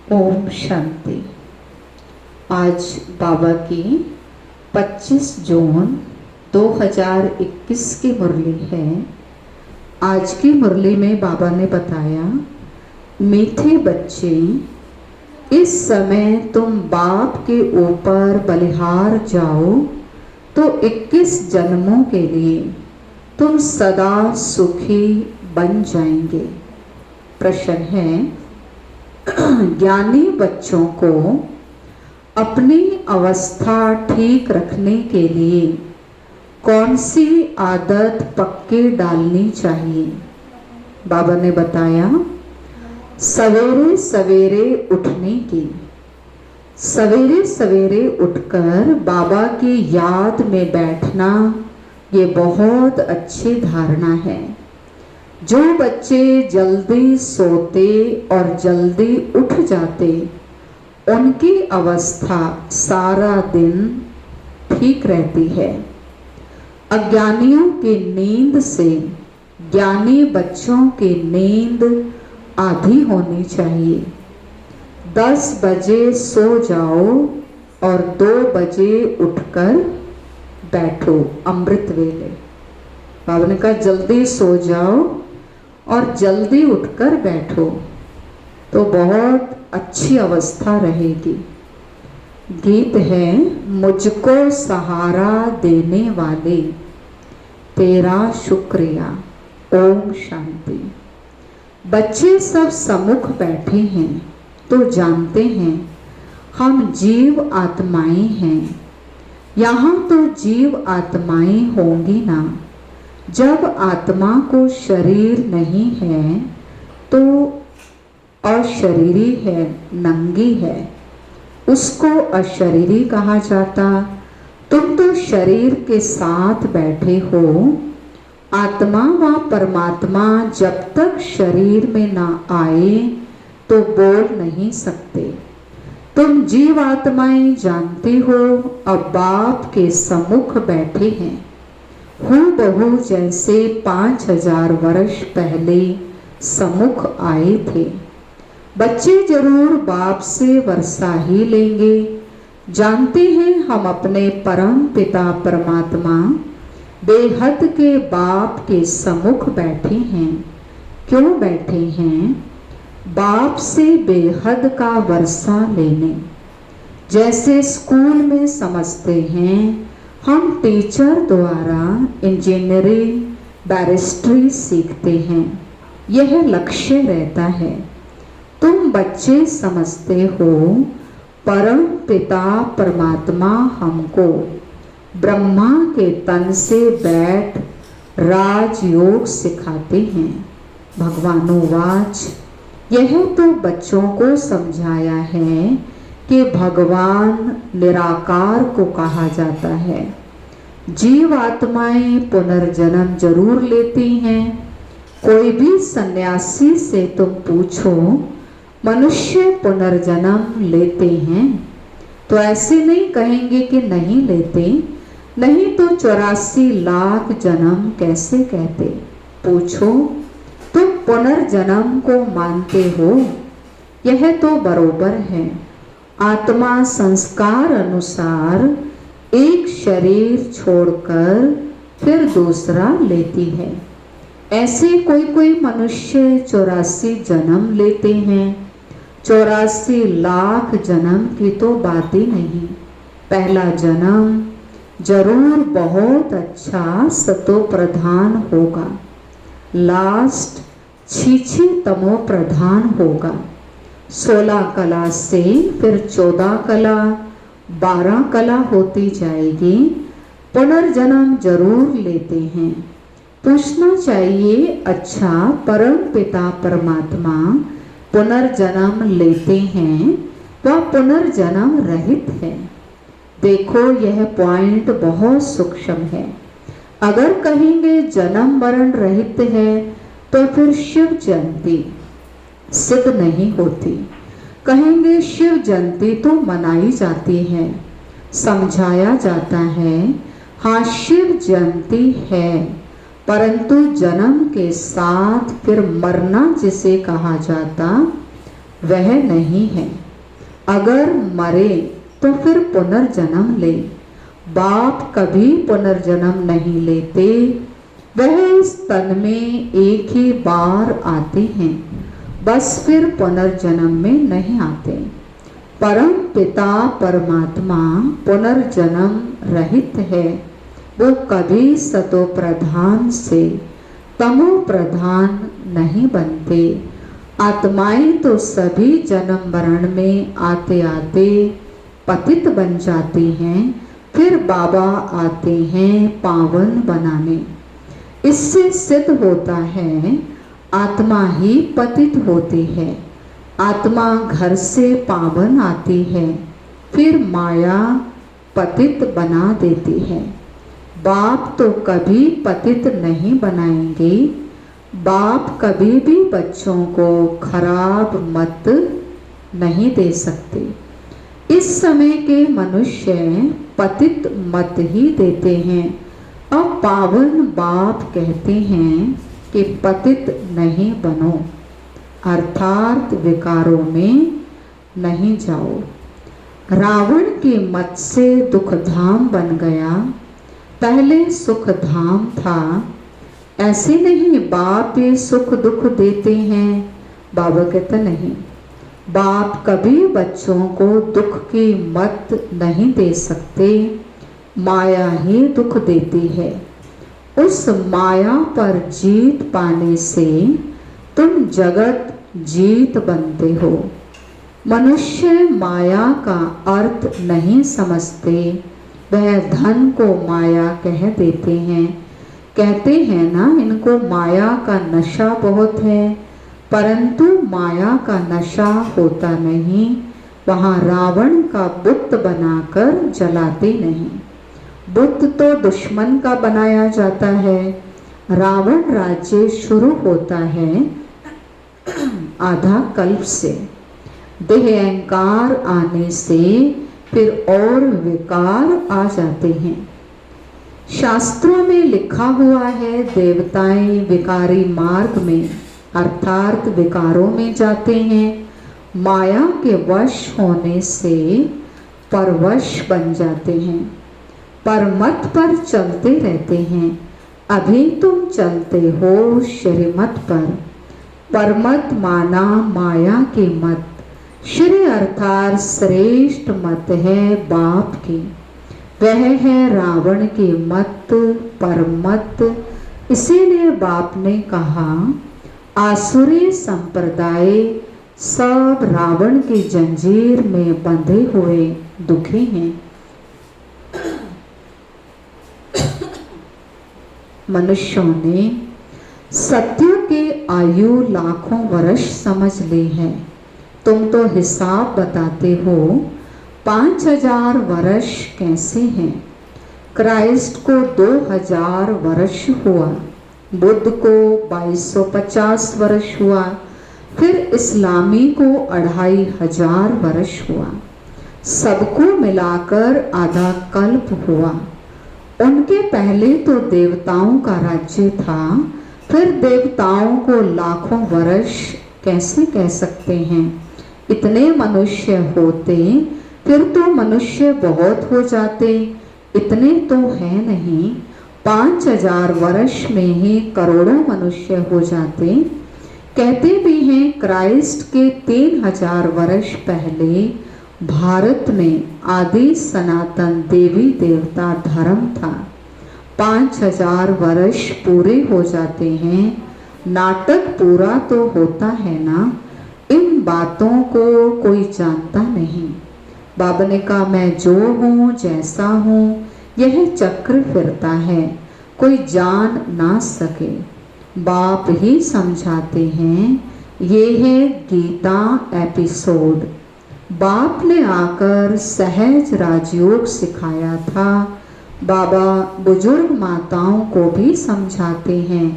ओम शांति। आज बाबा की 25 जून 2021 की मुरली है। आज की मुरली में बाबा ने बताया, मीठे बच्चे, इस समय तुम बाप के ऊपर बलिहार जाओ तो 21 जन्मों के लिए तुम सदा सुखी बन जाएंगे। प्रश्न है, ज्ञानी बच्चों को अपनी अवस्था ठीक रखने के लिए कौन सी आदत पक्के डालनी चाहिए? बाबा ने बताया, सवेरे सवेरे उठने की। सवेरे सवेरे उठकर बाबा की याद में बैठना, ये बहुत अच्छी धारणा है। जो बच्चे जल्दी सोते और जल्दी उठ जाते, उनकी अवस्था सारा दिन ठीक रहती है। अज्ञानियों की नींद से ज्ञानी बच्चों की नींद आधी होनी चाहिए। 10 बजे सो जाओ और 2 बजे उठकर बैठो। अमृत वेले बाबा ने कहा, जल्दी सो जाओ और जल्दी उठकर बैठो तो बहुत अच्छी अवस्था रहेगी। गीत है, मुझको सहारा देने वाले तेरा शुक्रिया। ओम शांति। बच्चे सब सम्मुख बैठे हैं तो जानते हैं हम जीव आत्माएं हैं। यहाँ तो जीव आत्माएं होंगी ना। जब आत्मा को शरीर नहीं है तो अशरीरी है, नंगी है, उसको अशरीरी कहा जाता। तुम तो शरीर के साथ बैठे हो। आत्मा व परमात्मा जब तक शरीर में ना आए तो बोल नहीं सकते। तुम जीव आत्माएं जानते हो, अब बाप के सम्मुख बैठे हैं, हूबहू जैसे 5000 वर्ष पहले सम्मुख आए थे। बच्चे जरूर बाप से वर्षा ही लेंगे। जानते हैं हम अपने परम पिता परमात्मा बेहद के बाप के सम्मुख बैठे हैं। क्यों बैठे हैं? बाप से बेहद का वर्षा लेने। जैसे स्कूल में समझते हैं, हम टीचर द्वारा इंजीनियरिंग, बैरिस्ट्री सीखते हैं, यह लक्ष्य रहता है। तुम बच्चे समझते हो, परम पिता परमात्मा हमको ब्रह्मा के तन से बैठ राजयोग सिखाते हैं। भगवानोवाच, यह तो बच्चों को समझाया है कि भगवान निराकार को कहा जाता है। जीव आत्माएं पुनर्जन्म जरूर लेती हैं। कोई भी सन्यासी से तुम पूछो, मनुष्य पुनर्जन्म लेते हैं? तो ऐसे नहीं कहेंगे कि नहीं लेते। नहीं तो 84 लाख जन्म कैसे कहते? पूछो, तुम पुनर्जन्म को मानते हो? यह तो बरोबर है। आत्मा संस्कार अनुसार एक शरीर छोड़कर फिर दूसरा लेती है। ऐसे कोई मनुष्य 84 जन्म लेते हैं। 84 लाख जन्म की तो बात ही नहीं। पहला जन्म जरूर बहुत अच्छा सतो प्रधान होगा, लास्ट छी तमो प्रधान होगा। 16 कला से फिर 14 कला, 12 कला होती जाएगी। पुनर्जन्म जरूर लेते हैं। पूछना चाहिए, अच्छा परम पिता परमात्मा पुनर्जन्म लेते हैं व पुनर्जन्म रहित है? देखो, यह पॉइंट बहुत सूक्ष्म है। अगर कहेंगे जन्म मरण रहित है तो फिर शिव जयंती सिद्ध नहीं होती। कहेंगे शिव जयंती तो मनाई जाती है, समझाया जाता है। हाँ, शिव जयंती है, परंतु जन्म के साथ फिर मरना जिसे कहा जाता वह नहीं है। अगर मरे तो फिर पुनर्जन्म ले। बाप कभी पुनर्जन्म नहीं लेते, वह इस तन में एक ही बार आते हैं, बस फिर पुनर्जन्म में नहीं आते। परम पिता परमात्मा पुनर्जन्म रहित है, वो कभी सतो प्रधान से तमो प्रधान नहीं बनते। आत्माएं तो सभी जन्म मरण में आते आते पतित बन जाती हैं, फिर बाबा आते हैं पावन बनाने। इससे सिद्ध होता है आत्मा ही पतित होती है। आत्मा घर से पावन आती है, फिर माया पतित बना देती है। बाप तो कभी पतित नहीं बनाएंगे। बाप कभी भी बच्चों को खराब मत नहीं दे सकते। इस समय के मनुष्य पतित मत ही देते हैं। अब पावन बाप कहते हैं कि पतित नहीं बनो, अर्थात विकारों में नहीं जाओ। रावण के मत से दुख धाम बन गया, पहले सुख धाम था। ऐसे नहीं बाप ये सुख दुख देते हैं। बाबा कहते नहीं, बाप कभी बच्चों को दुख की मत नहीं दे सकते। माया ही दुख देती है। उस माया पर जीत पाने से तुम जगत जीत बनते हो। मनुष्य माया का अर्थ नहीं समझते, वह धन को माया कह देते हैं। कहते हैं ना, इनको माया का नशा बहुत है, परंतु माया का नशा होता नहीं। वहाँ रावण का बुत बनाकर जलाते नहीं। बुत तो दुश्मन का बनाया जाता है। रावण राज्य शुरू होता है आधा कल्प से। देह अहंकार आने से फिर और विकार आ जाते हैं। शास्त्रों में लिखा हुआ है देवताएं विकारी मार्ग में अर्थात विकारों में जाते हैं। माया के वश होने से परवश बन जाते हैं, परमत पर चलते रहते हैं। अभी तुम चलते हो श्रीमत पर। परमत माना माया के मत। श्री अर्थात श्रेष्ठ मत है बाप की, वह है रावण के मत परमत। इसीलिए बाप ने कहा आसुरी संप्रदाय सब रावण की जंजीर में बंधे हुए दुखी हैं। मनुष्यों ने सत्य के आयु लाखों वर्ष समझ ली है। तुम तो हिसाब बताते हो 5000 वर्ष कैसे हैं। क्राइस्ट को 2000 वर्ष हुआ, बुद्ध को 2250 वर्ष हुआ, फिर इस्लामी को 2500 वर्ष हुआ। सबको मिलाकर आधा कल्प हुआ। उनके पहले तो देवताओं का राज्य था, फिर देवताओं को लाखों वर्ष कैसे कह सकते हैं। इतने मनुष्य होते फिर तो मनुष्य बहुत हो जाते, इतने तो है नहीं। 5000 वर्ष में ही करोड़ों मनुष्य हो जाते। कहते भी हैं क्राइस्ट के 3000 वर्ष पहले भारत में आदि सनातन देवी देवता धर्म था। 5000 वर्ष पूरे हो जाते हैं, नाटक पूरा तो होता है ना। इन बातों को कोई जानता नहीं। बाबा ने कहा मैं जो हूँ जैसा हूँ यह चक्र फिरता है, कोई जान ना सके। बाप ही समझाते हैं। ये है गीता एपिसोड। बाप ने आकर सहज राजयोग सिखाया था। बाबा बुजुर्ग माताओं को भी समझाते हैं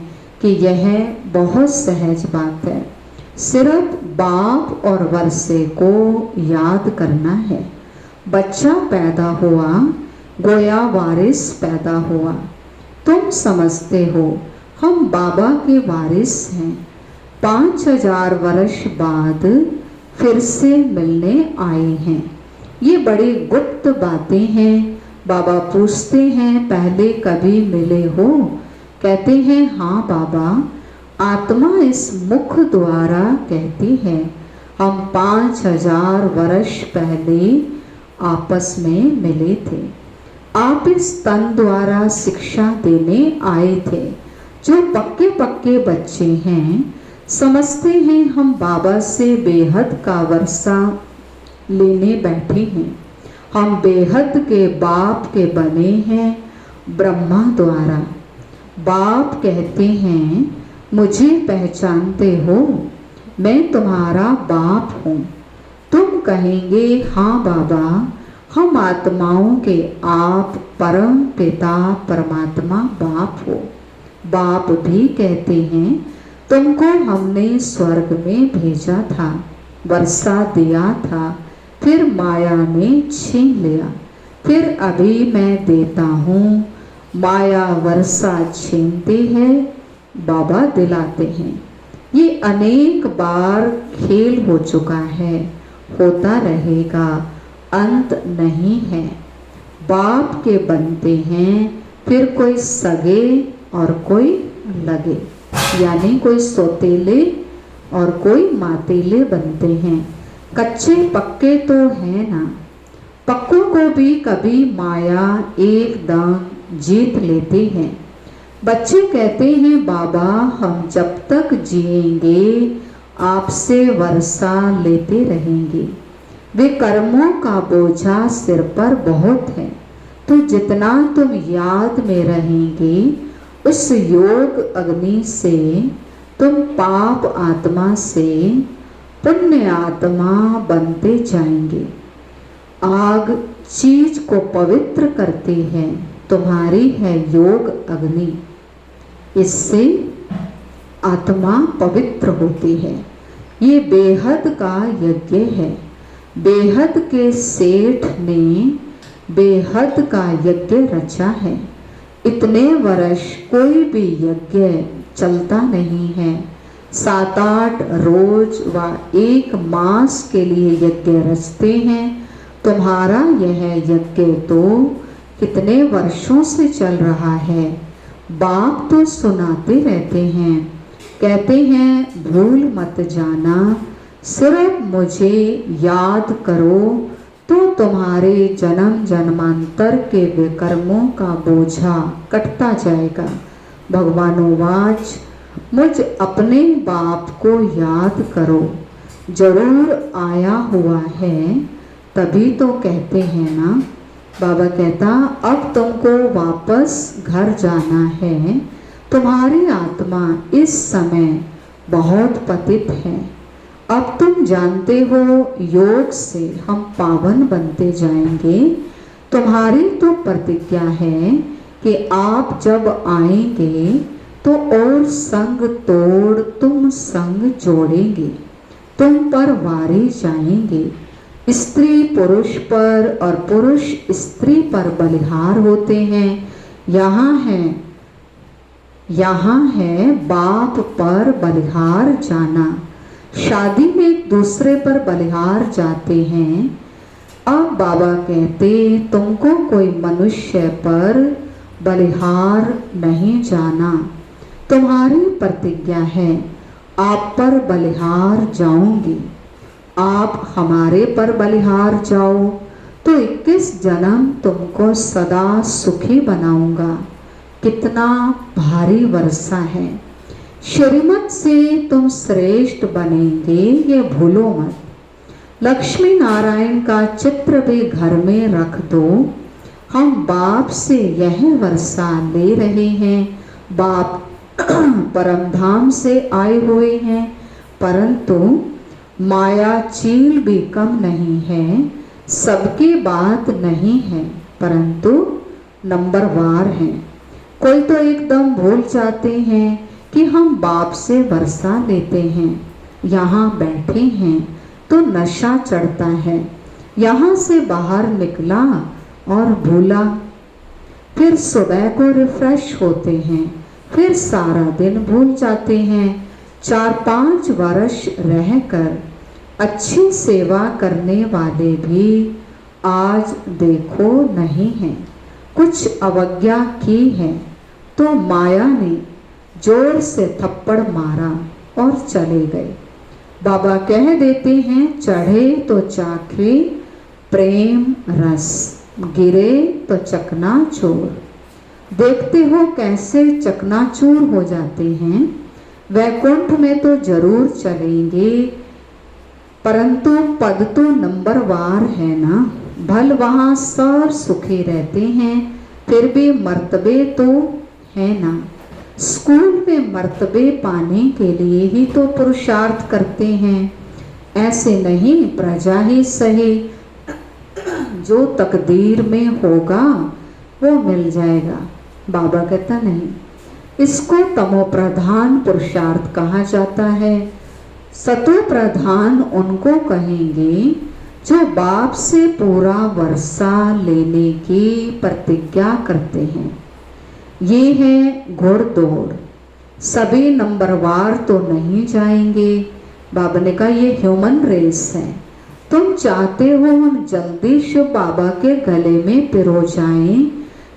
कि यह बहुत सहज बात है। सिर्फ बाप और वर्षे को याद करना है। बच्चा पैदा हुआ, गोया वारिस पैदा हुआ। तुम समझते हो हम बाबा के वारिस हैं। 5000 वर्ष बाद फिर से मिलने आए हैं। ये बड़ी गुप्त बातें हैं। बाबा पूछते हैं पहले कभी मिले हो? कहते हैं हाँ बाबा, आत्मा इस मुख द्वारा कहती है हम 5000 वर्ष पहले आपस में मिले थे। आप इस तन द्वारा शिक्षा देने आए थे। जो पक्के पक्के बच्चे हैं समझते हैं हम बाबा से बेहद का वर्षा लेने बैठे हैं। हम बेहद के बाप के बने हैं ब्रह्मा द्वारा। बाप कहते हैं मुझे पहचानते हो? मैं तुम्हारा बाप हूँ। तुम कहेंगे हाँ बाबा, हम आत्माओं के आप परम पिता परमात्मा बाप हो। बाप भी कहते हैं तुमको हमने स्वर्ग में भेजा था, वर्षा दिया था, फिर माया ने छीन लिया, फिर अभी मैं देता हूँ। माया वर्षा छीनती है, बाबा दिलाते हैं। ये अनेक बार खेल हो चुका है, होता रहेगा, अंत नहीं है। बाप के बनते हैं, फिर कोई सगे और कोई लगे, यानी कोई सौतेले और कोई मातेले बनते हैं। कच्चे पक्के तो है ना, पक्कों को भी कभी माया एकदम जीत लेती है। बच्चे कहते हैं बाबा हम जब तक जिएंगे आपसे वर्षा लेते रहेंगे। वे कर्मों का बोझा सिर पर बहुत है, तो जितना तुम याद में रहेंगे उस योग अग्नि से तुम पाप आत्मा से पुण्य आत्मा बनते जाएंगे। आग चीज को पवित्र करती है, तुम्हारी है योग अग्नि, इससे आत्मा पवित्र होती है। ये बेहद का यज्ञ है। बेहद के सेठ ने बेहद का यज्ञ रचा है। इतने वर्ष कोई भी यज्ञ चलता नहीं है। 7-8 रोज व 1 मास के लिए यज्ञ रचते हैं। तुम्हारा यह यज्ञ तो कितने वर्षों से चल रहा है। बाप तो सुनाते रहते हैं, कहते हैं भूल मत जाना, सिर्फ मुझे याद करो तो तुम्हारे जन्म जन्मांतर के विकर्मों का बोझा कटता जाएगा। भगवानोवाच मुझ अपने बाप को याद करो, जरूर आया हुआ है तभी तो कहते हैं ना। बाबा कहता अब तुमको वापस घर जाना है। तुम्हारी आत्मा इस समय बहुत पतित है। अब तुम जानते हो योग से हम पावन बनते जाएंगे। तुम्हारी तो प्रतिज्ञा है कि आप जब आएंगे तो और संग तोड़ तुम संग जोड़ेंगे, तुम पर वारी जाएंगे। स्त्री पुरुष पर और पुरुष स्त्री पर बलिहार होते हैं। यहाँ है बाप पर बलिहार जाना। शादी में एक दूसरे पर बलिहार जाते हैं। अब बाबा कहते तुमको कोई मनुष्य पर बलिहार नहीं जाना। तुम्हारी प्रतिज्ञा है आप पर बलिहार जाऊंगी। आप हमारे पर बलिहार जाओ तो 21 जन्म तुमको सदा सुखी बनाऊंगा। कितना भारी वर्षा है। श्रीमत से तुम श्रेष्ठ बनेंगे, ये भूलो मत। लक्ष्मी नारायण का चित्र भी घर में रख दो। हम बाप से यह वर्षा ले रहे हैं। बाप परमधाम से आए हुए हैं, परंतु माया चील भी कम नहीं है। सबकी बात नहीं है, परंतु नंबरवार हैं। कोई तो एकदम भूल जाते हैं कि हम बाप से वर्षा लेते हैं। यहाँ बैठे हैं तो नशा चढ़ता है। यहाँ से बाहर निकला और भूला, फिर सुबह को रिफ्रेश होते हैं, फिर सारा दिन भूल जाते हैं। 4-5 वर्ष रहकर अच्छी सेवा करने वाले भी आज देखो नहीं हैं। कुछ अवज्ञा की है तो माया ने जोर से थप्पड़ मारा और चले गए। बाबा कह देते हैं, चढ़े तो चाखे प्रेम रस, गिरे तो चकनाचूर। देखते हो कैसे चकनाचूर हो जाते हैं। वैकुंठ में तो जरूर चलेंगे, परंतु पद तो नंबरवार है ना। भल वहाँ सब सुखी रहते हैं, फिर भी मर्तबे तो है ना। स्कूल में मर्तबे पाने के लिए ही तो पुरुषार्थ करते हैं, ऐसे नहीं प्रजा ही सही। जो तकदीर में होगा वो मिल जाएगा। बाबा कहता नहीं, इसको तमो प्रधान पुरुषार्थ कहा जाता है। सतो प्रधान उनको कहेंगे जो बाप से पूरा वर्षा लेने की प्रतिज्ञा करते हैं। ये है घोड़दौड़, सभी नंबरवार तो नहीं जाएंगे। बाबा ने कहा ये ह्यूमन रेस है। तुम चाहते हो हम जल्दी शिव बाबा के गले में पिरो जाएं,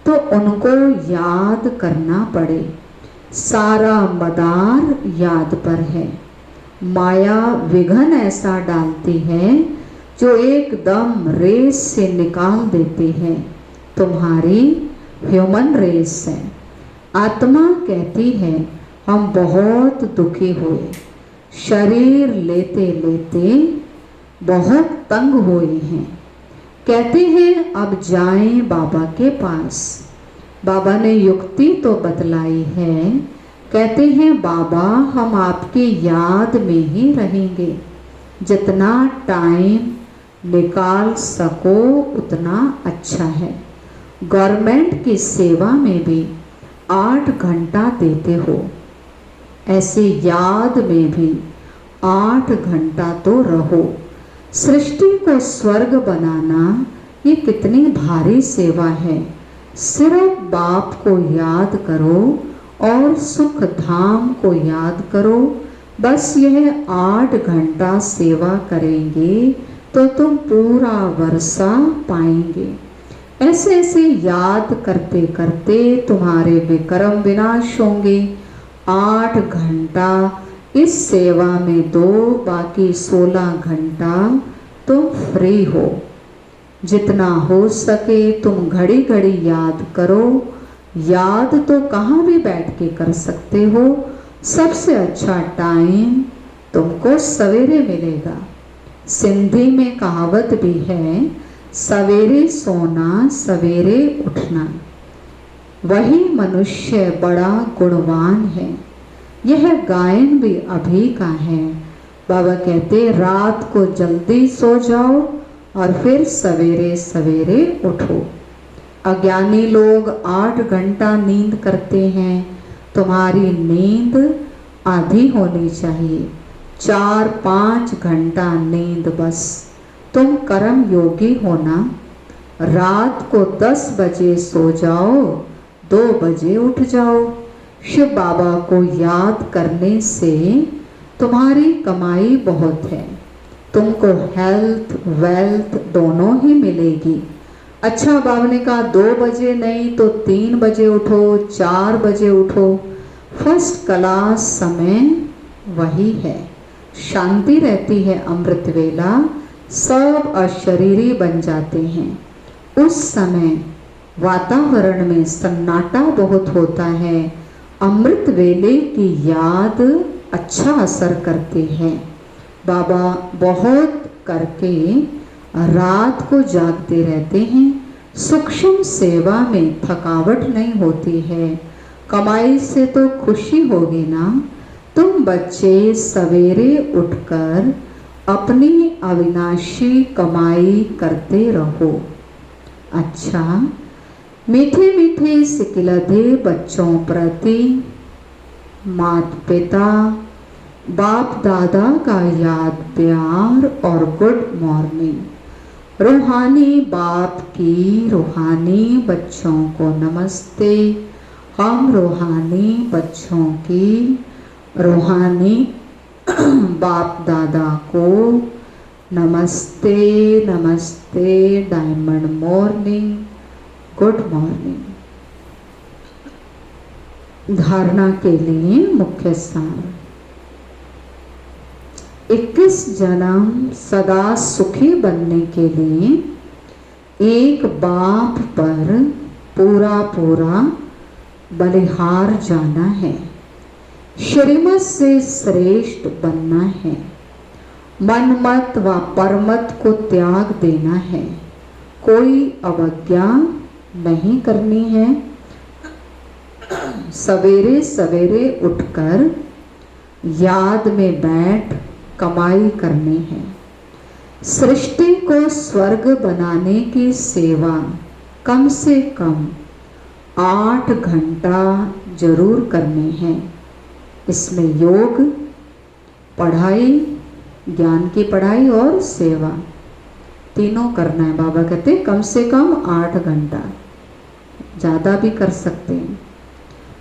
तो उनको याद करना पड़े। सारा मदार याद पर है। माया विघन ऐसा डालती है जो एकदम रेस से निकाल देती है। तुम्हारी ह्यूमन रेस है। आत्मा कहती है हम बहुत दुखी हुए, शरीर लेते लेते बहुत तंग हुए हैं। कहते हैं अब जाएं बाबा के पास। बाबा ने युक्ति तो बतलाई है। कहते हैं बाबा हम आपकी याद में ही रहेंगे। जितना टाइम निकाल सको उतना अच्छा है। गवर्नमेंट की सेवा में भी 8 घंटा देते हो, ऐसे याद में भी 8 घंटा तो रहो। सृष्टि को स्वर्ग बनाना ये कितनी भारी सेवा है। सिर्फ बाप को याद करो और सुख धाम को याद करो। बस यह 8 घंटा सेवा करेंगे तो तुम पूरा वर्षा पाएंगे। ऐसे ऐसे याद करते करते तुम्हारे विक्रम विनाश होंगे। 8 घंटा इस सेवा में दो, बाकी 16 घंटा तुम फ्री हो। जितना हो सके तुम घड़ी घड़ी याद करो। याद तो कहाँ भी बैठ के कर सकते हो। सबसे अच्छा टाइम तुमको सवेरे मिलेगा। सिंधी में कहावत भी है, सवेरे सोना सवेरे उठना, वही मनुष्य बड़ा गुणवान है। यह गायन भी अभी का है। बाबा कहते रात को जल्दी सो जाओ और फिर सवेरे सवेरे उठो। अज्ञानी लोग 8 घंटा नींद करते हैं। तुम्हारी नींद आधी होनी चाहिए, 4-5 घंटा नींद बस। तुम कर्म योगी होना। रात को 10 बजे सो जाओ, 2 बजे उठ जाओ। शिव बाबा को याद करने से तुम्हारी कमाई बहुत है। तुमको हेल्थ वेल्थ दोनों ही मिलेगी। अच्छा, बाबा ने कहा 2 बजे नहीं तो 3 बजे उठो, 4 बजे उठो। फर्स्ट क्लास समय वही है। शांति रहती है। अमृत वेला सब अशरीरी बन जाते हैं। उस समय वातावरण में सन्नाटा बहुत होता है। अमृत वेले की याद अच्छा असर करती है। बाबा बहुत करके रात को जागते रहते हैं। सूक्ष्म सेवा में थकावट नहीं होती है। कमाई से तो खुशी होगी ना। तुम बच्चे सवेरे उठकर अपनी अविनाशी कमाई करते रहो। अच्छा, मीठे मीठे सिकिलधे बच्चों प्रति माता पिता बाप दादा का याद प्यार और गुड मॉर्निंग। रूहानी बाप की रूहानी बच्चों को नमस्ते। हम रूहानी बच्चों की रूहानी बाप दादा को नमस्ते नमस्ते, डायमंड मॉर्निंग, गुड मॉर्निंग। धारणा के लिए मुख्य सार। 21 जन्म सदा सुखी बनने के लिए एक बाप पर पूरा पूरा बलिहार जाना है। श्रीमत से श्रेष्ठ बनना है। मनमत व परमत को त्याग देना है। कोई अवज्ञा नहीं करनी है। सवेरे सवेरे उठकर याद में बैठ कमाई करनी है। सृष्टि को स्वर्ग बनाने की सेवा कम से कम 8 घंटा जरूर करनी है। इसमें योग, पढ़ाई, ज्ञान की पढ़ाई और सेवा तीनों करना है। बाबा कहते कम से कम 8 घंटा, ज़्यादा भी कर सकते हैं।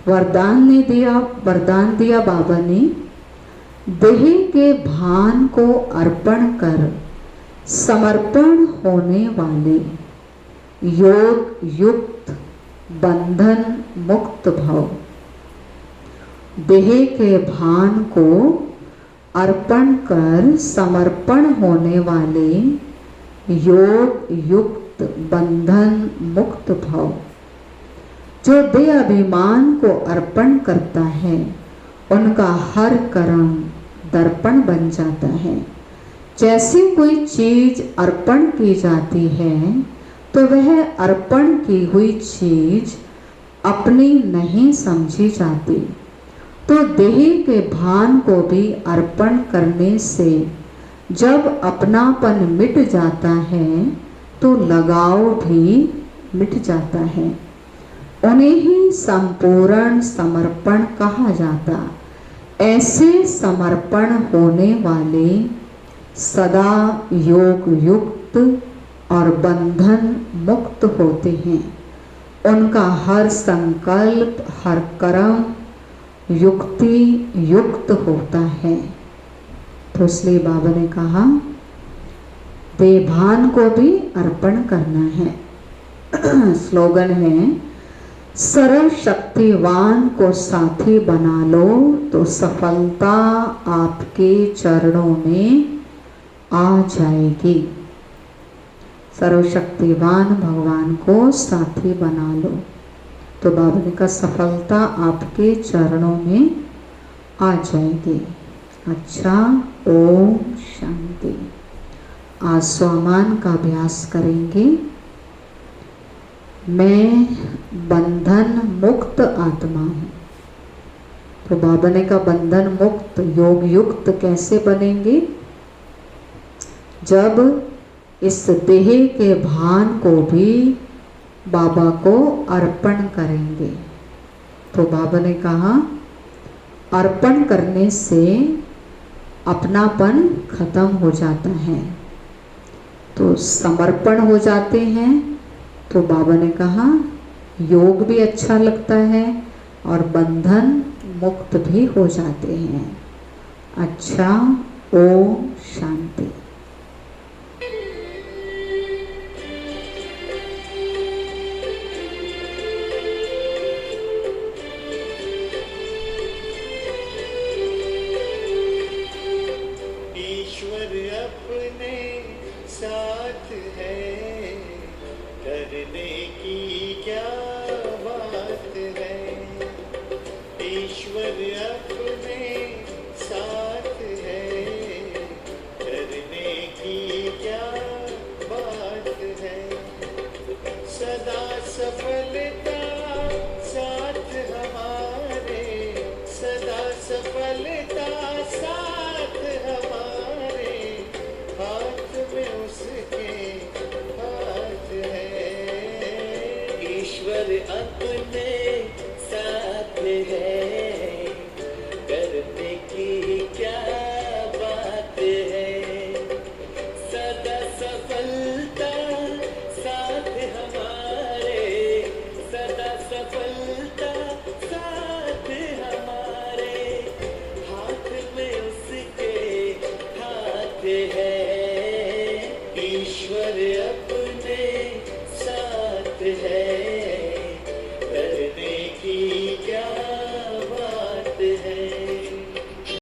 वरदान दिया बाबा ने, देह के भान को अर्पण कर समर्पण होने वाले योग युक्त बंधन मुक्त भव। देह के भान को अर्पण कर समर्पण होने वाले योग युक्त बंधन मुक्त भव। जो देह अभिमान को अर्पण करता है उनका हर कर्म दर्पण बन जाता है। जैसे कोई चीज अर्पण की जाती है तो वह अर्पण की हुई चीज अपनी नहीं समझी जाती। तो देह के भान को भी अर्पण करने से जब अपनापन मिट जाता है तो लगाव भी मिट जाता है। उन्हें ही संपूर्ण समर्पण कहा जाता। ऐसे समर्पण होने वाले सदा योग युक्त और बंधन मुक्त होते हैं। उनका हर संकल्प, हर कर्म युक्ति युक्त होता है। तो इसलिए बाबा ने कहा देभान को भी अर्पण करना है। स्लोगन है, सरल शक्तिवान को साथी बना लो तो सफलता आपके चरणों में आ जाएगी। सर्वशक्तिवान भगवान को साथी बना लो तो बाबा ने कहा सफलता आपके चरणों में आ जाएगी। अच्छा, ओम शांति। आज स्वामान का अभ्यास करेंगे। मैं बंधन मुक्त आत्मा हूँ। तो बाबा ने कहा बंधन मुक्त योग युक्त कैसे बनेंगे? जब इस देह के भान को भी बाबा को अर्पण करेंगे। तो बाबा ने कहा अर्पण करने से अपनापन खत्म हो जाता है, तो समर्पण हो जाते हैं। तो बाबा ने कहा योग भी अच्छा लगता है और बंधन मुक्त भी हो जाते हैं। अच्छा, ओम शांति। सदा करते हैं